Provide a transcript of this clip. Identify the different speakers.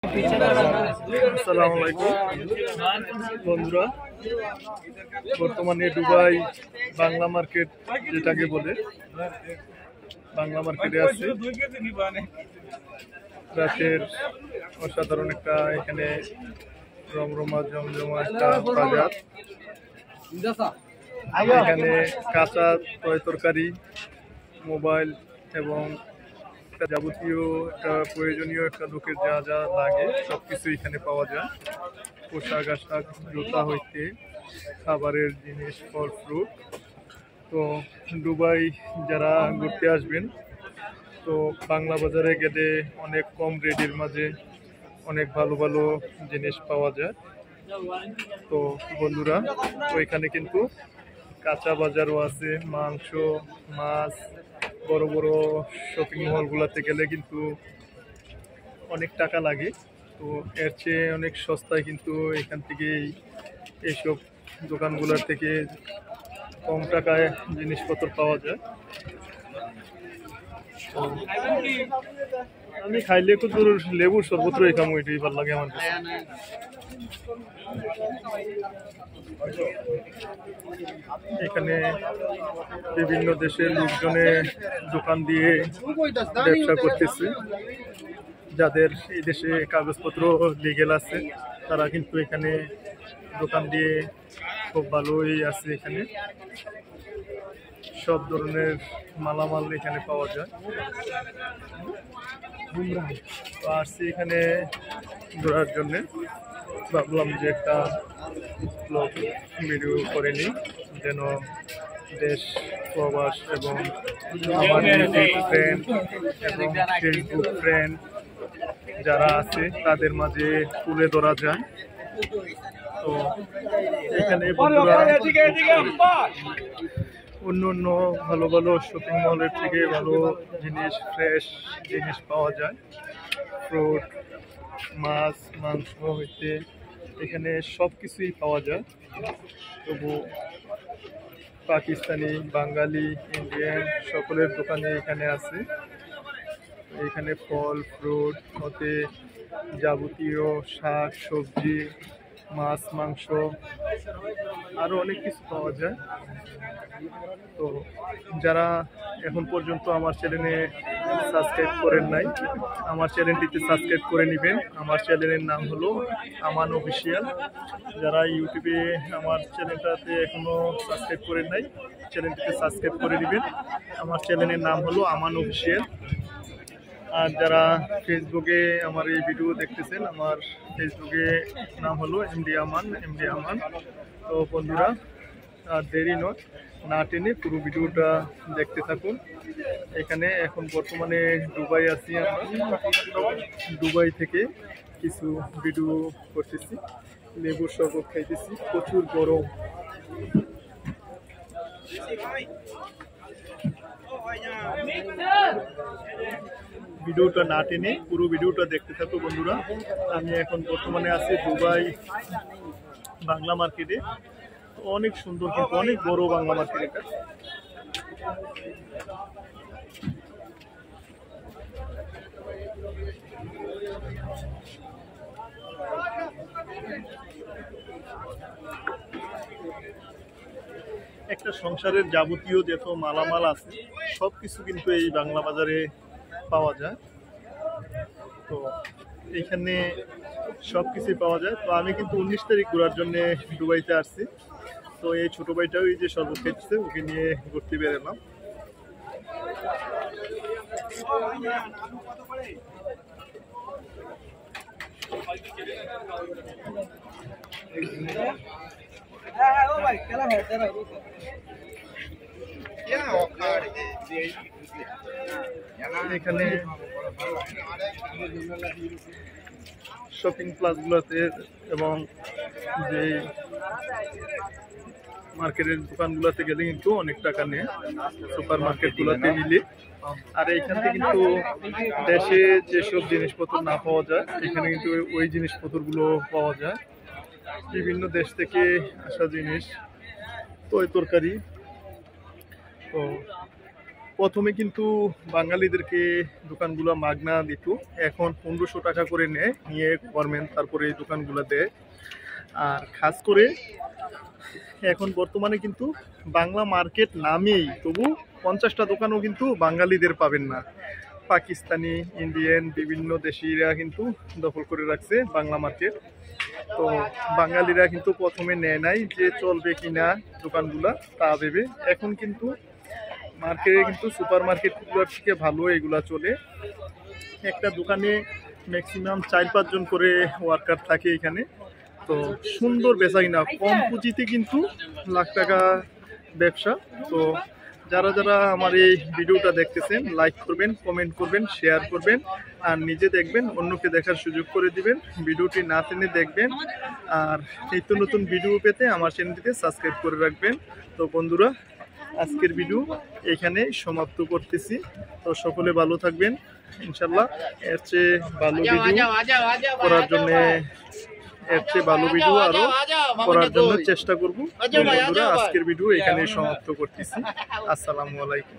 Speaker 1: আসসালামু আলাইকুম বন্ধুরা, বর্তমানে দুবাই বাংলা মার্কেট যেটাকে বলে বাংলা মার্কেটে আছে। রাতের অসাধারণ একটা এখানে রমরমা জমজমা একটা বাজার। এখানে কাঁচা তরকারি, মোবাইল এবং যাবতীয় একটা প্রয়োজনীয় একটা লোকের যা যা লাগে সবকিছু এখানে পাওয়া যায়। পোশাক আশাক, জুতা হইতে খাবারের জিনিস, ফল ফ্রুট। তো দুবাই যারা ঘুরতে আসবেন, তো বাংলা বাজারে গেলে অনেক কম রেটের মাঝে অনেক ভালো ভালো জিনিস পাওয়া যায়। তো বন্ধুরা, ওইখানে কিন্তু কাঁচা বাজারও আছে, মাংস, মাছ। বড় বড় শপিং মলগুলোতে গেলে কিন্তু অনেক টাকা লাগে, তো এর চেয়ে অনেক সস্তায় কিন্তু এখান থেকে এইসব দোকানগুলোর থেকে কম টাকায় জিনিসপত্র পাওয়া যায়। তো আমি খাইলে একটু লেবুর শরবত খাম, ওইটাই ভালো লাগে আমার কাছে। এখানে বিভিন্ন দেশের লোকজনে দোকান দিয়ে ব্যবসা করতেছে। যাদের এই দেশে কাগজপত্র লিগেল আছে তারা কিন্তু এখানে দোকান দিয়ে খুব ভালোই আছে। এখানে সব ধরনের মালামাল এখানে পাওয়া যায়। তো আসছি এখানে ঘোরার জন্যে, ভাবলাম যে একটা ব্লগ ভিডিও করে নিই, যেন দেশ প্রবাস এবং আমার ইউটিউব ফ্রেন্ড এবং ফেসবুক ফ্রেন্ড যারা আছে তাদের মাঝে তুলে ধরা যায়। তো এখানে অন্য অন্য ভালো ভালো শপিং মলের থেকে ভালো জিনিস, ফ্রেশ জিনিস পাওয়া যায়। ফ্রুট, মাছ, মাংস হইতে এখানে সব কিছুই পাওয়া যায়। তবু পাকিস্তানি, বাঙালি, ইন্ডিয়ান সকলের দোকানে এখানে আছে। এখানে ফল ফ্রুট হতে যাবতীয় শাক সবজি, মাছ মাংস আরও অনেক কিছু পাওয়া যায়। তো যারা এখন পর্যন্ত আমার চ্যানেলে সাবস্ক্রাইব করেন নাই, আমার চ্যানেলটিতে সাবস্ক্রাইব করে নেবেন। আমার চ্যানেলের নাম হলো আমান অফিসিয়াল। যারা ইউটিউবে আমার চ্যানেলটাতে এখনও সাবস্ক্রাইব করেন নাই, চ্যানেলটিতে সাবস্ক্রাইব করে নেবেন। আমার চ্যানেলের নাম হলো আমান অফিসিয়াল। আর যারা ফেসবুকে আমার এই ভিডিও দেখতেছেন, আমার ফেসবুকে নাম হলো এমডি আমান। তো বন্ধুরা, আর দেরি না টেনে পুরো ভিডিওটা দেখতে থাকুন। এখানে এখন বর্তমানে দুবাই আছি আমরা। দুবাই থেকে কিছু ভিডিও করতেছি, লেবুর শরবত খাইতেছি, প্রচুর গরম। ভিডিওটা না টেনে পুরো ভিডিওটা দেখতে থাকো বন্ধুরা। আমি এখন বর্তমানে আছি দুবাই বাংলা মার্কেটে। অনেক সুন্দর, কিন্তু অনেক বড় বাংলা মার্কেট এটা। একটা সংসারের যাবতীয় যত মালামাল আছে সবকিছু কিন্তু এই বাংলা বাজারে পাওয়া যায়। তো এইখানে সবকিছুই পাওয়া যায়। তো আমি কিন্তু 19 তারিখ ঘোরার জন্য দুবাইতে আসছি। তো এই ছোট ভাইটাও এই যে শরবত খেতেছে, ওকে নিয়ে ঘুরতে বেরোলাম। এখানে শপিং প্লাসগুলোতে এবং যে মার্কেটের দোকানগুলোতে গেলে কিন্তু অনেক টাকা নেয়, সুপার মার্কেটগুলোতে নিলে। আর এইখানে কিন্তু দেশে যেসব জিনিসপত্র না পাওয়া যায়, এখানে কিন্তু ওই জিনিসপত্রগুলো পাওয়া যায়। বিভিন্ন দেশ থেকে আসা জিনিস, তরকারি। তো প্রথমে কিন্তু বাঙালিদেরকে দোকানগুলো মাগনা দিত, এখন 1500 টাকা করে নিয়ে গভর্নমেন্ট তারপরে এই দোকানগুলো দেয়। আর খাস করে এখন বর্তমানে কিন্তু বাংলা মার্কেট নামেই তবু 50টা দোকানও কিন্তু বাঙালিদের পাবেন না। পাকিস্তানি, ইন্ডিয়ান, বিভিন্ন দেশিরা কিন্তু দখল করে রাখছে বাংলা মার্কেট। তো বাঙালিরা কিন্তু প্রথমে নেয় নাই যে চলবে কিনা দোকানগুলা তা ভেবে। এখন কিন্তু মার্কেটে কিন্তু সুপার মার্কেটগুলোর থেকে ভালো এগুলা চলে। একটা দোকানে ম্যাক্সিমাম 4-5 জন করে ওয়ার্কার থাকে এখানে। তো সুন্দর বেচাকিনা, কম পুঁজিতে কিন্তু লাখ টাকা ব্যবসা। তো যারা যারা আমার এই ভিডিওটা দেখতেছেন লাইক করবেন, কমেন্ট করবেন, শেয়ার করবেন আর নিজে দেখবেন, অন্যকে দেখার সুযোগ করে দিবেন। ভিডিওটি না টেনে দেখবেন আর নিত্য নতুন ভিডিও পেতে আমার চ্যানেলটিকে সাবস্ক্রাইব করে রাখবেন। তো বন্ধুরা, আজকের ভিডিও এখানে সমাপ্ত করতেছি। তো সকলে ভালো থাকবেন ইনশাল্লাহ। এর চেয়ে ভালো ভিডিও করার জন্য আরো করার জন্য চেষ্টা করব। বন্ধুরা, আজকের ভিডিও এখানে সমাপ্ত করতেছি। আসসালামু আলাইকুম।